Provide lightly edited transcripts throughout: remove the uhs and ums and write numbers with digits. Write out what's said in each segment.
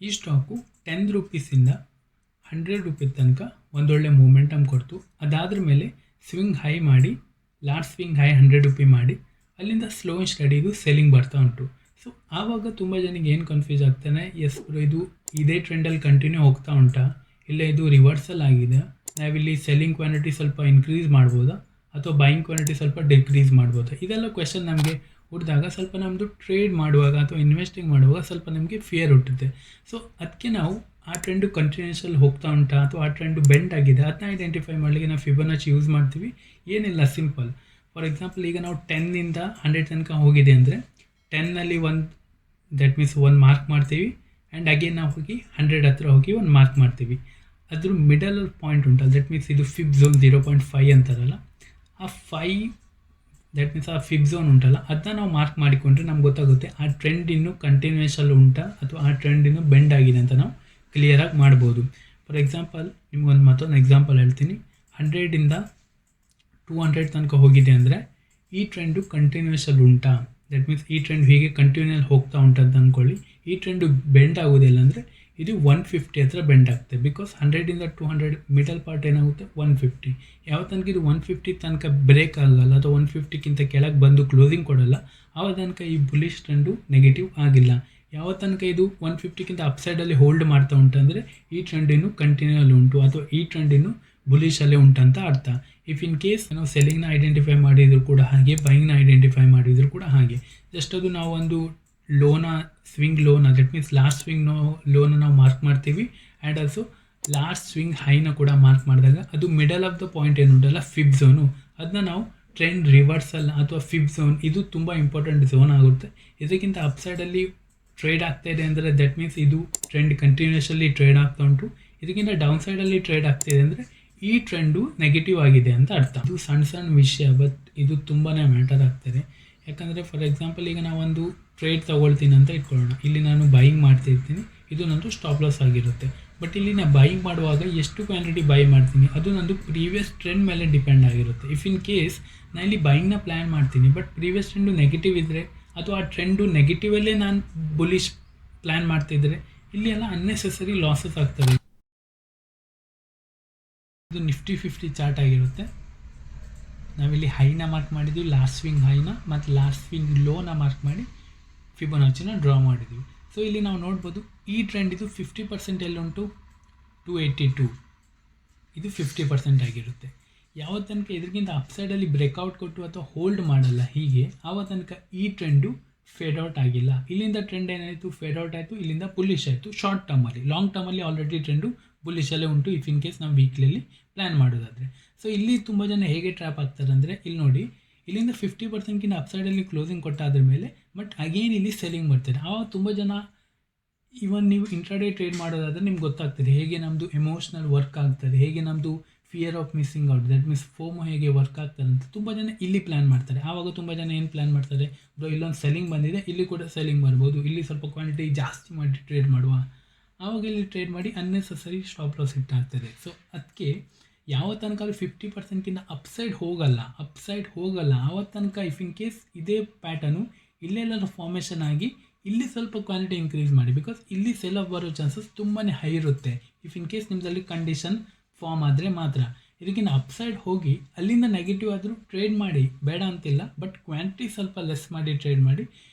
ಈ stock 10 ರುಪೀಸಿಂದ 100 rupees ತನಕ ಒಂದೊಳ್ಳೆ ಮೂಮೆಂಟಮ್ ಕೊಡ್ತು. ಅದಾದ್ರ ಮೇಲೆ ಸ್ವಿಂಗ್ ಹೈ ಮಾಡಿ, ಲಾಸ್ಟ್ ಸ್ವಿಂಗ್ ಹೈ 100 ರುಪಿ ಮಾಡಿ, ಅಲ್ಲಿಂದ ಸ್ಲೋ ಆ್ಯಂಡ್ ಸ್ಟಡಿದು ಸೆಲ್ಲಿಂಗ್ ಬರ್ತಾ ಉಂಟು. ಸೊ ಆವಾಗ ತುಂಬ ಜನಕ್ಕೆ ಏನು ಕನ್ಫ್ಯೂಸ್ ಆಗ್ತಾನೆ, ಎಸ್ ಬ್ರೋ ಇದು ಇದೇ ಟ್ರೆಂಡಲ್ಲಿ ಕಂಟಿನ್ಯೂ ಹೋಗ್ತಾ ಉಂಟಾ, ಇಲ್ಲ ಇದು ರಿವರ್ಸಲ್ ಆಗಿದೆ, ನಾವಿಲ್ಲಿ ಸೆಲ್ಲಿಂಗ್ ಕ್ವಾಂಟಿಟಿ ಸ್ವಲ್ಪ ಇನ್ಕ್ರೀಸ್ ಮಾಡ್ಬೋದಾ ಅಥವಾ ಬೈಯಿಂಗ್ ಕ್ವಾಂಟಿಟಿ ಸ್ವಲ್ಪ ಡಿಕ್ರೀಸ್ ಮಾಡ್ಬೋದಾ, ಇದೆಲ್ಲ ಕ್ವೆಶನ್ ನಮಗೆ ಹುಟ್ಟಿದಾಗ ಸ್ವಲ್ಪ ನಮ್ಮದು ಟ್ರೇಡ್ ಮಾಡುವಾಗ ಅಥವಾ ಇನ್ವೆಸ್ಟಿಂಗ್ ಮಾಡುವಾಗ ಸ್ವಲ್ಪ ನಮಗೆ ಫಿಯರ್ ಹುಟ್ಟುತ್ತೆ. ಸೊ ಅದಕ್ಕೆ ನಾವು ಆ ಟ್ರೆಂಡು ಕಂಟಿನ್ಯೂಸಲ್ಲಿ ಹೋಗ್ತಾ ಉಂಟಾ ಅಥವಾ ಆ ಟ್ರೆಂಡು ಬೆಂಡ್ ಆಗಿದೆ ಅದನ್ನ ಐಡೆಂಟಿಫೈ ಮಾಡಲಿಕ್ಕೆ ನಾವು ಫಿಬೊನಾಚಿ ಯೂಸ್ ಮಾಡ್ತೀವಿ. ಏನಿಲ್ಲ, ಸಿಂಪಲ್. ಫಾರ್ ಎಕ್ಸಾಂಪಲ್ ಈಗ ನಾವು 10ನಿಂದ 100 ತನಕ ಹೋಗಿದೆ ಅಂದರೆ 10ನಲ್ಲಿ ದಟ್ ಮೀನ್ಸ್ 1 ಮಾರ್ಕ್ ಮಾಡ್ತೀವಿ, ಆ್ಯಂಡ್ ಅಗೇನ್ ನಾವು ಹೋಗಿ 100 ಹತ್ರ ಹೋಗಿ 1 ಮಾರ್ಕ್ ಮಾಡ್ತೀವಿ. ಅದ್ರ ಮಿಡಲ್ ಪಾಯಿಂಟ್ ಉಂಟಲ್ಲ, ದಟ್ ಮೀನ್ಸ್ ಇದು ಫಿಫ್ ಝೋನ್ 0.5 ಅಂತಾರಲ್ಲ, ಆ 5 ದಟ್ ಮೀನ್ಸ್ ಆ ಫಿಫ್ ಝೋನ್ ಉಂಟಲ್ಲ ಅದನ್ನ ನಾವು ಮಾರ್ಕ್ ಮಾಡಿಕೊಂಡ್ರೆ ನಮ್ಗೆ ಗೊತ್ತಾಗುತ್ತೆ ಆ ಟ್ರೆಂಡ್ ಇನ್ನೂ ಕಂಟಿನ್ಯೂಯಸಲ್ಲಿ ಉಂಟಾ ಅಥವಾ ಆ ಟ್ರೆಂಡ್ ಇನ್ನೂ ಬೆಂಡ್ ಆಗಿದೆ ಅಂತ ನಾವು ಕ್ಲಿಯರಾಗಿ ಮಾಡ್ಬೋದು. ಫಾರ್ ಎಕ್ಸಾಂಪಲ್ ನಿಮ್ಗೊಂದು ಮತ್ತೊಂದು ಎಕ್ಸಾಂಪಲ್ ಹೇಳ್ತೀನಿ. 100ಇಂದ 200 ತನಕ ಹೋಗಿದೆ ಅಂದರೆ ಈ ಟ್ರೆಂಡು ಕಂಟಿನ್ಯೂಯಸಲ್ಲಿ ಉಂಟಾ, ದಟ್ ಮೀನ್ಸ್ ಈ ಟ್ರೆಂಡ್ ಹೀಗೆ ಕಂಟಿನ್ಯೂಯಲ್ಲಿ ಹೋಗ್ತಾ ಉಂಟಂತ ಅಂದ್ಕೊಳ್ಳಿ. ಈ ಟ್ರೆಂಡು ಬೆಂಡ್ ಆಗೋದಿಲ್ಲ ಅಂದರೆ ಇದು 150 ಹತ್ರ ಬೆಂಡ್ ಆಗುತ್ತೆ. ಬಿಕಾಸ್ 100ಇಂದ 200 ಮಿಡಲ್ ಪಾರ್ಟ್ ಏನಾಗುತ್ತೆ 150. ಯಾವ ತನಕ ಇದು 150 ತನಕ ಬ್ರೇಕ್ ಆಗಲ್ಲ ಅಥವಾ 150ಕ್ಕಿಂತ ಕೆಳಗೆ ಬಂದು ಕ್ಲೋಸಿಂಗ್ ಕೊಡಲ್ಲ, ಆವ ತನಕ ಈ ಬುಲಿಶ್ ಟ್ರೆಂಡು ನೆಗೆಟಿವ್ ಆಗಿಲ್ಲ. ಯಾವ ತನಕ ಇದು 150ಕ್ಕಿಂತ ಅಪ್ಸೈಡಲ್ಲಿ ಹೋಲ್ಡ್ ಮಾಡ್ತಾ ಉಂಟಂದರೆ ಈ ಟ್ರೆಂಡ್ ಇನ್ನೂ ಕಂಟಿನ್ಯೂಯಲ್ಲಿ ಉಂಟು ಅಥವಾ ಈ ಟ್ರೆಂಡ್ ಇನ್ನೂ ಬುಲಿಶಲ್ಲೇ ಉಂಟಂತ ಅರ್ಥ. ಇಫ್ ಇನ್ ಕೇಸ್ ನಾವು ಸೆಲ್ಲಿಂಗ್ನ ಐಡೆಂಟಿಫೈ ಮಾಡಿದ್ರು ಕೂಡ ಹಾಗೆ, ಬೈಯಿಂಗ್ನ ಐಡೆಂಟಿಫೈ ಮಾಡಿದ್ರು ಕೂಡ ಹಾಗೆ. ಜಸ್ಟ್ ಅದು ನಾವು ಒಂದು ಸ್ವಿಂಗ್ ಲೋನ ದಟ್ ಮೀನ್ಸ್ ಲಾಸ್ಟ್ ಸ್ವಿಂಗ್ ಲೋನ ನಾವು ಮಾರ್ಕ್ ಮಾಡ್ತೀವಿ, ಆ್ಯಂಡ್ ಆಲ್ಸೋ ಲಾಸ್ಟ್ ಸ್ವಿಂಗ್ ಹೈನ ಕೂಡ ಮಾರ್ಕ್ ಮಾಡಿದಾಗ ಅದು ಮಿಡಲ್ ಆಫ್ ದ ಪಾಯಿಂಟ್ ಏನುಂಟಲ್ಲ ಫಿಫ್ ಝೋನು, ಅದನ್ನ ನಾವು ಟ್ರೆಂಡ್ ರಿವರ್ಸಲ್ ಅಥವಾ ಫಿಫ್ ಝೋನ್, ಇದು ತುಂಬ ಇಂಪಾರ್ಟೆಂಟ್ ಝೋನ್ ಆಗುತ್ತೆ. ಇದಕ್ಕಿಂತ ಅಪ್ಸೈಡಲ್ಲಿ ಟ್ರೇಡ್ ಆಗ್ತಾ ಇದೆ ಅಂದರೆ ದಟ್ ಮೀನ್ಸ್ ಇದು ಟ್ರೆಂಡ್ ಕಂಟಿನ್ಯೂಯಸಲ್ಲಿ ಟ್ರೇಡ್ ಆಗ್ತಾ ಉಂಟು. ಇದಕ್ಕಿಂತ ಡೌನ್ ಸೈಡಲ್ಲಿ ಟ್ರೇಡ್ ಆಗ್ತಿದೆ ಅಂದರೆ ಈ ಟ್ರೆಂಡು ನೆಗೆಟಿವ್ ಆಗಿದೆ ಅಂತ ಅರ್ಥ. ಇದು ಸಣ್ಣ ವಿಷಯ, ಬಟ್ ಇದು ತುಂಬಾ ಮ್ಯಾಟರ್ ಆಗ್ತದೆ. ಯಾಕಂದರೆ ಫಾರ್ ಎಕ್ಸಾಂಪಲ್ ಈಗ ನಾವೊಂದು ಟ್ರೇಡ್ ತೊಗೊಳ್ತೀನಿ ಅಂತ ಇಟ್ಕೊಳ್ಳೋಣ. ಇಲ್ಲಿ ನಾನು ಬೈಯಿಂಗ್ ಮಾಡ್ತಿರ್ತೀನಿ, ಇದು ನಂದು ಸ್ಟಾಪ್ ಲಾಸ್ ಆಗಿರುತ್ತೆ. ಬಟ್ ಇಲ್ಲಿ ನಾನು ಬೈಯಿಂಗ್ ಮಾಡುವಾಗ ಎಷ್ಟು ಕ್ವಾಂಟಿಟಿ ಬೈ ಮಾಡ್ತೀನಿ ಅದು ನಂದು ಪ್ರೀವಿಯಸ್ ಟ್ರೆಂಡ್ ಮೇಲೆ ಡಿಪೆಂಡ್ ಆಗಿರುತ್ತೆ. ಇಫ್ ಇನ್ ಕೇಸ್ ನಾನು ಇಲ್ಲಿ ಬೈಯಿಂಗ್ನ ಪ್ಲ್ಯಾನ್ ಮಾಡ್ತೀನಿ ಬಟ್ ಪ್ರೀವಿಯಸ್ ಟ್ರೆಂಡು ನೆಗೆಟಿವ್ ಇದ್ದರೆ ಅಥವಾ ಆ ಟ್ರೆಂಡು ನೆಗೆಟಿವಲ್ಲೇ ನಾನು ಬುಲಿಶ್ ಪ್ಲ್ಯಾನ್ ಮಾಡ್ತಿದ್ರೆ ಇಲ್ಲಿ ಎಲ್ಲ ಅನ್ನೆಸೆಸರಿ ಲಾಸಸ್ ಆಗ್ತವೆ. ಇದು ನಿಫ್ಟಿ 50 ಚಾರ್ಟ್ ಆಗಿರುತ್ತೆ. ನಾವಿಲ್ಲಿ ಹೈನ ಮಾರ್ಕ್ ಮಾಡಿದ್ವಿ, ಲಾಸ್ಟ್ ಸ್ವಿಂಗ್ ಹೈನ ಮತ್ತು ಲಾಸ್ಟ್ ಸ್ವಿಂಗ್ ಲೋನ ಮಾರ್ಕ್ ಮಾಡಿ ಫಿಬೊನಾಚಿನ ಡ್ರಾ ಮಾಡಿದ್ವಿ. ಸೊ ಇಲ್ಲಿ ನಾವು ನೋಡ್ಬೋದು ಈ ಟ್ರೆಂಡ್ ಇದು 50% ಎಲ್ಲುಂಟು 282, ಇದು 50% ಆಗಿರುತ್ತೆ. ಯಾವ ತನಕ ಇದಕ್ಕಿಂತ ಅಪ್ಸೈಡಲ್ಲಿ ಬ್ರೇಕ್ಔಟ್ ಕೊಟ್ಟು ಅಥವಾ ಹೋಲ್ಡ್ ಮಾಡಲ್ಲ ಹೀಗೆ, ಆವ ತನಕ ಈ ಟ್ರೆಂಡು ಫೇಡ್ ಔಟ್ ಆಗಿಲ್ಲ. ಇಲ್ಲಿಂದ ಟ್ರೆಂಡ್ ಏನಾಯಿತು, ಫೇಡ್ ಔಟ್ ಆಯಿತು, ಇಲ್ಲಿಂದ ಬುಲಿಶ್ ಆಯಿತು ಶಾರ್ಟ್ ಟರ್ಮಲ್ಲಿ. ಲಾಂಗ್ ಟರ್ಮಲ್ಲಿ ಆಲ್ರೆಡಿ ಟ್ರೆಂಡು ಬುಲಿಶಲ್ಲೇ ಉಂಟು ಇಫ್ ಇನ್ ಕೇಸ್ ನಾವು ವೀಕ್ಲಿಯಲ್ಲಿ ಪ್ಲ್ಯಾನ್ ಮಾಡೋದಾದರೆ. ಸೊ ಇಲ್ಲಿ ತುಂಬ ಜನ ಹೇಗೆ ಟ್ರ್ಯಾಪ್ ಆಗ್ತಾರೆ ಅಂದರೆ, ಇಲ್ಲಿ ನೋಡಿ ಇಲ್ಲಿಂದ 50%ಗಿಂತ ಅಪ್ಸೈಡಲ್ಲಿ ಕ್ಲೋಸಿಂಗ್ ಕೊಟ್ಟಾದ್ರ ಮೇಲೆ ಬಟ್ ಅಗೇನ್ ಇಲ್ಲಿ ಸೆಲ್ಲಿಂಗ್ ಬರ್ತಾರೆ. ಆವಾಗ ತುಂಬ ಜನ ಇವನ್ ನೀವು ಇಂಟ್ರಾಡೇ ಟ್ರೇಡ್ ಮಾಡೋದಾದರೆ ನಿಮ್ಗೆ ಗೊತ್ತಾಗ್ತದೆ ಹೇಗೆ ನಮ್ಮದು ಎಮೋಷ್ನಲ್ ವರ್ಕ್ ಆಗ್ತದೆ, ಹೇಗೆ ನಮ್ಮದು fear of missing out that means FOMO ಹೇಗೆ ವರ್ಕ್ ಆಗ್ತದೆ ಅಂತ ತುಂಬ ಜನ ಇಲ್ಲಿ ಪ್ಲ್ಯಾನ್ ಮಾಡ್ತಾರೆ. ಆವಾಗ ತುಂಬ ಜನ ಏನು ಪ್ಲ್ಯಾನ್ ಮಾಡ್ತಾರೆ, ಬ್ರೋ ಇಲ್ಲೊಂದು ಸೆಲ್ಲಿಂಗ್ ಬಂದಿದೆ, ಇಲ್ಲಿ ಕೂಡ ಸೆಲ್ಲಿಂಗ್ ಬರ್ಬೋದು, ಇಲ್ಲಿ ಸ್ವಲ್ಪ ಕ್ವಾಂಟಿಟಿ ಜಾಸ್ತಿ ಮಾಡಿ ಟ್ರೇಡ್ ಮಾಡುವ, ಆವಾಗ ಇಲ್ಲಿ ಟ್ರೇಡ್ ಮಾಡಿ ಅನ್ನೆಸೆಸರಿ ಸ್ಟಾಪ್ ಲಾಸ್ ಹಿಟ್ ಆಗ್ತದೆ. ಸೊ ಅದಕ್ಕೆ ಯಾವ ತನಕ 50%ಗಿಂತ ಅಪ್ಸೈಡ್ ಹೋಗಲ್ಲ ಆವ ತನಕ ಇಫ್ ಇನ್ ಕೇಸ್ ಇದೇ ಪ್ಯಾಟರ್ನು ಇಲ್ಲೆಲ್ಲರೂ ಫಾರ್ಮೇಷನ್ ಆಗಿ ಇಲ್ಲಿ ಸ್ವಲ್ಪ ಕ್ವಾಲಿಟಿ ಇನ್ಕ್ರೀಸ್ ಮಾಡಿ, ಬಿಕಾಸ್ ಇಲ್ಲಿ ಸೆಲ್ ಆಫ್ ಬರೋ ಚಾನ್ಸಸ್ ತುಂಬಾ ಹೈ ಇರುತ್ತೆ. ಇಫ್ ಇನ್ ಕೇಸ್ ನಿಮ್ಮದಲ್ಲಿ ಕಂಡೀಷನ್ ಫಾರ್ಮ್ ಆದರೆ ಮಾತ್ರ. ಇದಕ್ಕಿಂತ ಅಪ್ಸೈಡ್ ಹೋಗಿ ಅಲ್ಲಿಂದ ನೆಗೆಟಿವ್ ಆದರೂ ಟ್ರೇಡ್ ಮಾಡಿ, ಬೇಡ ಅಂತಿಲ್ಲ, ಬಟ್ ಕ್ವಾಂಟಿಟಿ ಸ್ವಲ್ಪ ಲೆಸ್ ಮಾಡಿ ಟ್ರೇಡ್ ಮಾಡಿ,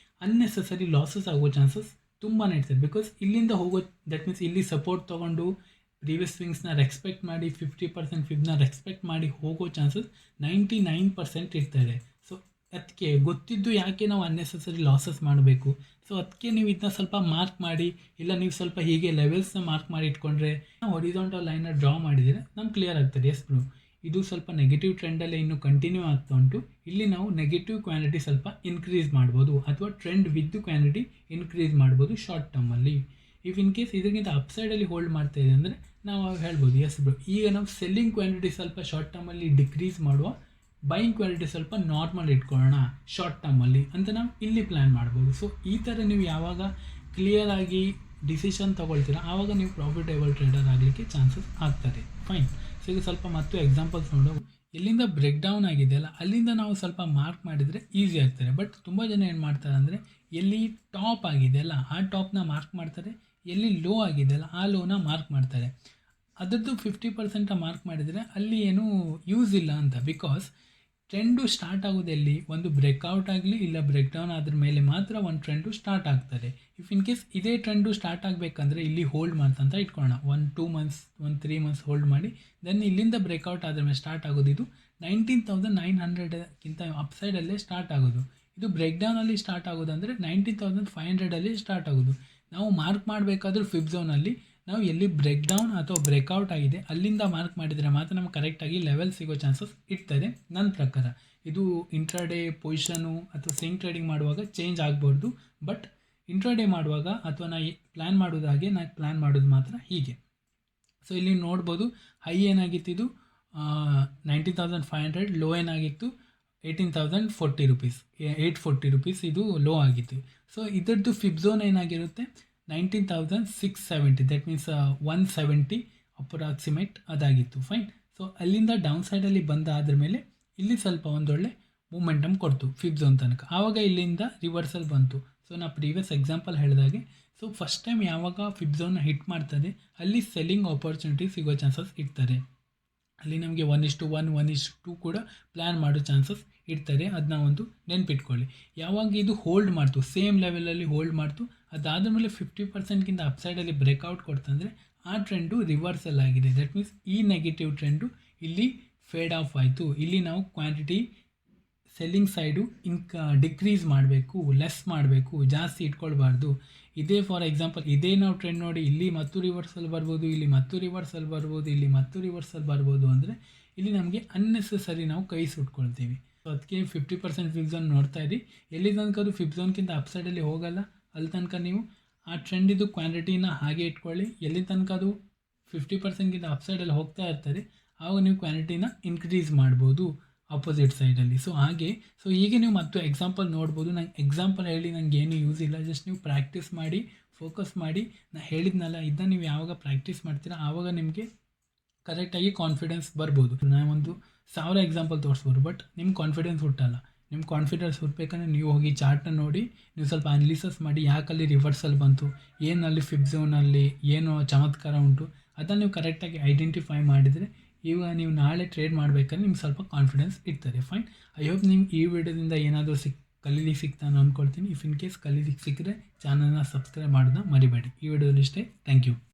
ಅನ್ನೆಸೆಸರಿ ಲಾಸಸ್ ಆಗೋ ಚಾನ್ಸಸ್ ತುಂಬಾ ಇರ್ತದೆ. ಬಿಕಾಸ್ ಇಲ್ಲಿಂದ ಹೋಗೋ ದಟ್ ಮೀನ್ಸ್ ಇಲ್ಲಿ ಸಪೋರ್ಟ್ ತೊಗೊಂಡು ಪ್ರೀವಿಯಸ್ ಸ್ವಿಂಗ್ಸ್ನ ರೆಸ್ಪೆಕ್ಟ್ ಮಾಡಿ 50% ಫಿಬ್ನ ರೆಸ್ಪೆಕ್ಟ್ ಮಾಡಿ ಹೋಗೋ ಚಾನ್ಸಸ್ 99% ಇರ್ತದೆ. ಸೊ ಅದಕ್ಕೆ ಗೊತ್ತಿದ್ದು ಯಾಕೆ ನಾವು ಅನ್ನೆಸೆಸರಿ ಲಾಸಸ್ ಮಾಡಬೇಕು. ಸೊ ಅದಕ್ಕೆ ನೀವು ಇದನ್ನ ಸ್ವಲ್ಪ ಮಾರ್ಕ್ ಮಾಡಿ, ಇಲ್ಲ ನೀವು ಸ್ವಲ್ಪ ಹೀಗೆ ಲೆವೆಲ್ಸ್ನ ಮಾರ್ಕ್ ಮಾಡಿ ಇಟ್ಕೊಂಡ್ರೆ, ನಾವು ಹೊರಿಜಾಂಟಲ್ ಲೈನ್ನ ಡ್ರಾ ಮಾಡಿದರೆ ನಮ್ಗೆ ಕ್ಲಿಯರ್ ಆಗ್ತದೆ. ಎಸ್ ಬ್ರೋ ಇದು ಸ್ವಲ್ಪ ನೆಗೆಟಿವ್ ಟ್ರೆಂಡಲ್ಲೇ ಇನ್ನೂ ಕಂಟಿನ್ಯೂ ಆಗ್ತಾ ಉಂಟು, ಇಲ್ಲಿ ನಾವು ನೆಗೆಟಿವ್ ಕ್ವಾಂಟಿಟಿ ಸ್ವಲ್ಪ ಇನ್ಕ್ರೀಸ್ ಮಾಡ್ಬೋದು ಅಥವಾ ಟ್ರೆಂಡ್ ವಿತ್ ಕ್ವಾಂಟಿಟಿ ಇನ್ಕ್ರೀಸ್ ಮಾಡ್ಬೋದು ಶಾರ್ಟ್ ಟರ್ಮಲ್ಲಿ. ಇಫ್ ಇನ್ ಕೇಸ್ ಇದಕ್ಕಿಂತ ಅಪ್ಸೈಡಲ್ಲಿ ಹೋಲ್ಡ್ ಮಾಡ್ತಾ ಇದೆ ಅಂದರೆ ನಾವು ಹೇಳ್ಬೋದು ಎಸ್ ಬ್ರೋ ಈಗ ನಾವು ಸೆಲ್ಲಿಂಗ್ ಕ್ವಾಂಟಿಟಿ ಸ್ವಲ್ಪ ಶಾರ್ಟ್ ಟರ್ಮಲ್ಲಿ ಡಿಕ್ರೀಸ್ ಮಾಡುವ, ಬೈಯಿಂಗ್ ಕ್ವಾಲಿಟಿ ಸ್ವಲ್ಪ ನಾರ್ಮಲ್ ಇಟ್ಕೊಳ್ಳೋಣ ಶಾರ್ಟ್ ಟರ್ಮಲ್ಲಿ ಅಂತ ನಾವು ಇಲ್ಲಿ ಪ್ಲ್ಯಾನ್ ಮಾಡ್ಬೋದು. ಸೊ ಈ ಥರ ನೀವು ಯಾವಾಗ ಕ್ಲಿಯರಾಗಿ ಡಿಸಿಷನ್ ತೊಗೊಳ್ತೀರಾ ಆವಾಗ ನೀವು ಪ್ರಾಫಿಟೇಬಲ್ ಟ್ರೇಡರ್ ಆಗಲಿಕ್ಕೆ ಚಾನ್ಸಸ್ ಆಗ್ತದೆ. ಫೈನ್. ಸೊ ಈಗ ಸ್ವಲ್ಪ ಮತ್ತು ಎಕ್ಸಾಂಪಲ್ಸ್ ನೋಡೋ, ಎಲ್ಲಿಂದ ಬ್ರೇಕ್ ಡೌನ್ ಆಗಿದೆಯಲ್ಲ ಅಲ್ಲಿಂದ ನಾವು ಸ್ವಲ್ಪ ಮಾರ್ಕ್ ಮಾಡಿದರೆ ಈಸಿ ಆಗ್ತಾರೆ. ಬಟ್ ತುಂಬ ಜನ ಏನು ಮಾಡ್ತಾರೆ ಅಂದರೆ ಎಲ್ಲಿ ಟಾಪ್ ಆಗಿದೆಯಲ್ಲ ಆ ಟಾಪ್ನ ಮಾರ್ಕ್ ಮಾಡ್ತಾರೆ, ಎಲ್ಲಿ ಲೋ ಆಗಿದೆಯಲ್ಲ ಆ ಲೋನ ಮಾರ್ಕ್ ಮಾಡ್ತಾರೆ. ಅದರದ್ದು 50% ಮಾರ್ಕ್ ಮಾಡಿದರೆ ಅಲ್ಲಿ ಏನೂ ಯೂಸ್ ಇಲ್ಲ ಅಂತ. ಬಿಕಾಸ್ ಟ್ರೆಂಡು ಸ್ಟಾರ್ಟ್ ಆಗೋದೆಲ್ಲಿ, ಒಂದು ಬ್ರೇಕ್ಔಟ್ ಆಗಲಿ ಇಲ್ಲ ಬ್ರೇಕ್ ಡೌನ್ ಆದ್ರ ಮೇಲೆ ಮಾತ್ರ ಒಂದು ಟ್ರೆಂಡು ಸ್ಟಾರ್ಟ್ ಆಗ್ತದೆ. ಇಫ್ ಇನ್ ಕೇಸ್ ಇದೇ ಟ್ರೆಂಡು ಸ್ಟಾರ್ಟ್ ಆಗಬೇಕಂದ್ರೆ ಇಲ್ಲಿ ಹೋಲ್ಡ್ ಮಾಡ್ತಂತ ಇಟ್ಕೊಳ್ಳೋಣ, 1-2 ಮಂತ್ಸ್ 3 ಮಂತ್ಸ್ ಹೋಲ್ಡ್ ಮಾಡಿ, ದೆನ್ ಇಲ್ಲಿಂದ ಬ್ರೇಕ್ಔಟ್ ಆದ್ರ ಮೇಲೆ ಸ್ಟಾರ್ಟ್ ಆಗೋದು ಇದು 19,900ಕ್ಕಿಂತ ಅಪ್ಸೈಡಲ್ಲೇ ಸ್ಟಾರ್ಟ್ ಆಗೋದು. ಇದು ಬ್ರೇಕ್ ಡೌನಲ್ಲಿ ಸ್ಟಾರ್ಟ್ ಆಗೋದಂದರೆ 19,500ಅಲ್ಲಿ ಸ್ಟಾರ್ಟ್ ಆಗೋದು. ನಾವು ಮಾರ್ಕ್ ಮಾಡಬೇಕಾದ್ರೂ ಫಿಫ್ತ್ ಝೋನಲ್ಲಿ ನಾವು ಎಲ್ಲಿ ಬ್ರೇಕ್ ಡೌನ್ ಅಥವಾ ಬ್ರೇಕ್ಔಟ್ ಆಗಿದೆ ಅಲ್ಲಿಂದ ಮಾರ್ಕ್ ಮಾಡಿದರೆ ಮಾತ್ರ ನಮ್ಗೆ ಕರೆಕ್ಟಾಗಿ ಲೆವೆಲ್ ಸಿಗೋ ಚಾನ್ಸಸ್ ಇರ್ತದೆ ನನ್ನ ಪ್ರಕಾರ. ಇದು ಇಂಟ್ರಾಡೇ ಪೊಸಿಷನು ಅಥವಾ ಸ್ವಿಂಗ್ ಟ್ರೇಡಿಂಗ್ ಮಾಡುವಾಗ ಚೇಂಜ್ ಆಗ್ಬಾರ್ದು. ಬಟ್ ಇಂಟ್ರಾಡೇ ಮಾಡುವಾಗ ಅಥವಾ ನಾ ಪ್ಲ್ಯಾನ್ ಮಾಡೋದಾಗೆ ನಾನು ಪ್ಲ್ಯಾನ್ ಮಾಡೋದು ಮಾತ್ರ ಹೀಗೆ. ಸೊ ಇಲ್ಲಿ ನೋಡ್ಬೋದು ಹೈ ಏನಾಗಿತ್ತು ಇದು 19,500, ಲೋ ಏನಾಗಿತ್ತು 18,040 ರೂಪೀಸ್, 840 ರೂಪೀಸ್ ಇದು ಲೋ ಆಗಿತ್ತು. ಸೊ ಇದರದ್ದು ಫಿಫ್ತ್ ಝೋನ್ ಏನಾಗಿರುತ್ತೆ 19,670, ದಟ್ ಮೀನ್ಸ್ 170 ಅಪ್ರಾಕ್ಸಿಮೇಟ್ ಅದಾಗಿತ್ತು. ಫೈನ್. ಸೊ ಅಲ್ಲಿಂದ ಡೌನ್ ಸೈಡಲ್ಲಿ ಬಂದಾದ್ರ ಮೇಲೆ ಇಲ್ಲಿ ಸ್ವಲ್ಪ ಒಂದೊಳ್ಳೆ ಮೂಮೆಂಟಮ್ ಕೊಡ್ತು ಫಿಫ್ತ್ ಝೋನ್ ತನಕ. ಆವಾಗ ಇಲ್ಲಿಂದ ರಿವರ್ಸಲ್ ಬಂತು. ಸೊ ನಾ ಪ್ರೀವಿಯಸ್ ಎಕ್ಸಾಂಪಲ್ ಹೇಳಿದಾಗೆ, ಸೊ ಫಸ್ಟ್ ಟೈಮ್ ಯಾವಾಗ ಫಿಫ್ತ್ ಝೋನ್ನ ಹಿಟ್ ಮಾಡ್ತದೆ ಅಲ್ಲಿ ಸೆಲ್ಲಿಂಗ್ ಆಪರ್ಚುನಿಟಿ ಸಿಗೋ ಚಾನ್ಸಸ್ ಇರ್ತದೆ. ಅಲ್ಲಿ ನಮಗೆ 1:1, 1:2 ಕೂಡ ಪ್ಲ್ಯಾನ್ ಮಾಡೋ ಚಾನ್ಸಸ್ ಇರ್ತಾರೆ. ಅದನ್ನ ಒಂದು ನೆನ್ಪಿಟ್ಕೊಳ್ಳಿ. ಯಾವಾಗ ಇದು ಹೋಲ್ಡ್ ಮಾಡ್ತು, ಸೇಮ್ ಲೆವೆಲಲ್ಲಿ ಹೋಲ್ಡ್ ಮಾಡ್ತು, ಅದಾದ ಮೇಲೆ 50%ಗಿಂತ ಅಪ್ಸೈಡಲ್ಲಿ ಬ್ರೇಕ್ಔಟ್ ಕೊಡ್ತಂದರೆ ಆ ಟ್ರೆಂಡು ರಿವರ್ಸಲ್ ಆಗಿದೆ. ದಟ್ ಮೀನ್ಸ್ ಈ ನೆಗೆಟಿವ್ ಟ್ರೆಂಡು ಇಲ್ಲಿ ಫೇಡ್ ಆಫ್ ಆಯಿತು. ಇಲ್ಲಿ ನಾವು ಕ್ವಾಂಟಿಟಿ ಸೆಲ್ಲಿಂಗ್ ಸೈಡು ಡಿಕ್ರೀಸ್ ಮಾಡಬೇಕು, ಲೆಸ್ ಮಾಡಬೇಕು, ಜಾಸ್ತಿ ಇಟ್ಕೊಳ್ಬಾರ್ದು. ಇದೇ ಫಾರ್ ಎಕ್ಸಾಂಪಲ್ ಇದೇ ನಾವು ಟ್ರೆಂಡ್ ನೋಡಿ ಇಲ್ಲಿ ಮತ್ತು ರಿವರ್ಸಲ್ ಬರ್ಬೋದು, ಇಲ್ಲಿ ಮತ್ತು ರಿವರ್ಸಲ್ ಬರ್ಬೋದು, ಇಲ್ಲಿ ಮತ್ತು ರಿವರ್ಸಲ್ ಬರ್ಬೋದು ಅಂದರೆ ಇಲ್ಲಿ ನಮಗೆ ಅನ್ನೆಸೆಸರಿ ನಾವು ಕೈ ಸುಟ್ಕೊಳ್ತೀವಿ. ಸೊ ಅದಕ್ಕೆ 50% ಫಿಫ್ತ್ ಝೋನ್ ನೋಡ್ತಾ ಇರಿ. ಎಲ್ಲಿ ತನಕ ಅದು ಫಿಫ್ತ್ ಝೋನ್ಗಿಂತ ಅಪ್ಸೈಡಲ್ಲಿ ಹೋಗಲ್ಲ ಅಲ್ಲಿ ತನಕ ನೀವು ಆ ಟ್ರೆಂಡಿದು ಕ್ವಾಂಟಿಟಿನ ಹಾಗೆ ಇಟ್ಕೊಳ್ಳಿ. ಎಲ್ಲಿ ತನಕ ಅದು 50%ಗಿಂತ ಅಪ್ಸೈಡಲ್ಲಿ ಹೋಗ್ತಾ ಇರ್ತಾರೆ ಆವಾಗ ನೀವು ಕ್ವಾಂಟಿಟಿನ ಇನ್ಕ್ರೀಸ್ ಮಾಡ್ಬೋದು ಆಪೋಸಿಟ್ ಸೈಡಲ್ಲಿ. ಸೊ ಹಾಗೆ ಹೀಗೆ ನೀವು ಮತ್ತು ಎಕ್ಸಾಂಪಲ್ ನೋಡ್ಬೋದು. ನಂಗೆ ಎಕ್ಸಾಂಪಲ್ ಹೇಳಿ ನಂಗೆ ಏನು ಯೂಸ್ ಇಲ್ಲ, ಜಸ್ಟ್ ನೀವು ಪ್ರಾಕ್ಟೀಸ್ ಮಾಡಿ, ಫೋಕಸ್ ಮಾಡಿ. ನಾನು ಹೇಳಿದ್ನಲ್ಲ, ಇದನ್ನ ನೀವು ಯಾವಾಗ ಪ್ರಾಕ್ಟೀಸ್ ಮಾಡ್ತೀರಾ ಆವಾಗ ನಿಮಗೆ ಕರೆಕ್ಟಾಗಿ ಕಾನ್ಫಿಡೆನ್ಸ್ ಬರ್ಬೋದು. ನಾನು ಒಂದು 1000 ಎಕ್ಸಾಂಪಲ್ ತೋರಿಸ್ಬೋದು, ಬಟ್ ನಿಮ್ಮ ಕಾನ್ಫಿಡೆನ್ಸ್ ಹುಟ್ಟಲ್ಲ. ನಿಮ್ಮ ಕಾನ್ಫಿಡೆನ್ಸ್ ಹುಟ್ಟಬೇಕಂದ್ರೆ ನೀವು ಹೋಗಿ ಚಾರ್ಟ್ನ ನೋಡಿ, ನೀವು ಸ್ವಲ್ಪ ಅನಾಲಿಸಿಸ್ ಮಾಡಿ, ಯಾಕಲ್ಲಿ ರಿವರ್ಸಲ್ ಬಂತು, ಏನಲ್ಲಿ ಫಿಫ್ತ್ ಝೋನಲ್ಲಿ ಏನು ಚಮತ್ಕಾರ ಉಂಟು, ಅದನ್ನು ನೀವು ಕರೆಕ್ಟಾಗಿ ಐಡೆಂಟಿಫೈ ಮಾಡಿದರೆ ಇವಾಗ ನೀವು ನಾಳೆ ಟ್ರೇಡ್ ಮಾಡಬೇಕಾದ್ರೆ ನಿಮ್ಗೆ ಸ್ವಲ್ಪ ಕಾನ್ಫಿಡೆನ್ಸ್ ಇರ್ತದೆ. ಫೈನ್. ಐ ಹೋಪ್ ನಿಮ್ಗೆ ಈ ವಿಡಿಯೋದಿಂದ ಏನಾದರೂ ಕಲೀಲಿಕ್ಕೆ ಸಿಗ್ತಾನೆ ಅಂದ್ಕೊಳ್ತೀನಿ. ಇಫ್ ಇನ್ ಕೇಸ್ ಕಲೀಲಿಕ್ಕೆ ಸಿಕ್ಕರೆ ಚಾನಲ್ನ ಸಬ್ಸ್ಕ್ರೈಬ್ ಮಾಡೋದನ್ನ ಮರಿಬೇಡಿ. ಈ ವಿಡಿಯೋದಲ್ಲಿ ಇಷ್ಟೇ. Thank you.